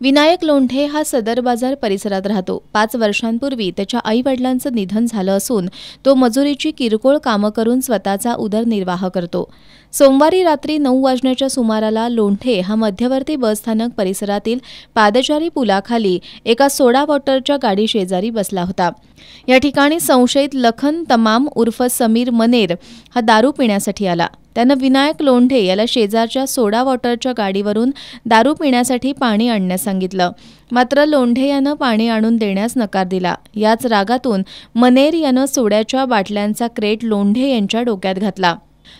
विनायक लोंढे हा सदर बाजार परिसरात राहतो। 5 वर्षांपूर्वी त्याच्या आई-वडिलांचं निधन झालं असून तो मजुरीची किरकोळ कामं करून स्वतःचा उदरनिर्वाह करतो। सोमवारी रात्री 9 वाजण्याच्या सुमाराला लोंढे हा मध्यवर्ती बसस्थानक परिसरातील पादचारी पुलाखाली एका सोडा वॉटरच्या गाडी शेजारी बसला होता। या ठिकाणी संशयित लखन तमाम उर्फ समीर मनेर हा दारू पिण्यासाठी आला। त्यानं विनायक लोंढे याला शेजारच्या सोडा वॉटरच्या गाडीवरून दारू पिण्यासाठी पाणी आणण्यास सांगितलं। मात्र लोंढे यानं पाणी आणून देण्यास नकार दिला। याच रागातून मनेर यानं सोड्याच्या बाटल्यांचा क्रेट लोंढे यांच्या डोक्यात घातला।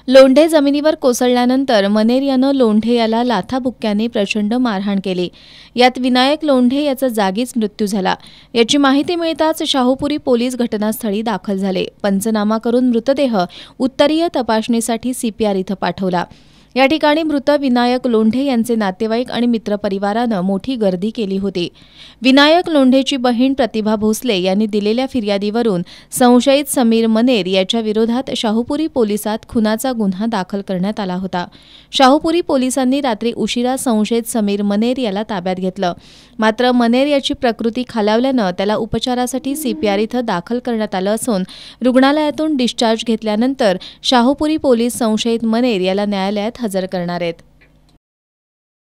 लोंढे जमिनीवर कोसळल्यानंतर मनेर यानं लोंढे याला लाथाबुक्क्यांनी प्रचंड मारहाण केली। यात विनायक लोंढे याचा जागीच मृत्यू झाला। याची माहिती मिळताच शाहूपुरी पोलीस घटनास्थळी दाखल झाले। पंचनामा करून मृतदेह उत्तरीय तपासणीसाठी CPR इथं पाठवला। या ठिकाणी मृत विनायक लोंढे यांचे नातेवाईक आणि मित्रपरिवारानं मोठी गर्दी केली होती। विनायक लोंढेची बहीण प्रतिभा भोसले यांनी दिलेल्या फिर्यादीवरून संशयित समीर मनेर याच्या विरोधात शाहूपुरी पोलिसात खुनाचा गुन्हा दाखल करण्यात आला होता। शाहूपुरी पोलिसांनी रात्री उशिरा संशयित समीर मनेर याला ताब्यात घेतलं। मात्र मनेर याची प्रकृती खालावल्यानं त्याला उपचारासाठी CPR इथं दाखल करण्यात आलं असून रुग्णालयातून डिस्चार्ज घेतल्यानंतर शाहूपुरी पोलीस संशयित मनेर याला न्यायालयात हजर करणार आहेत।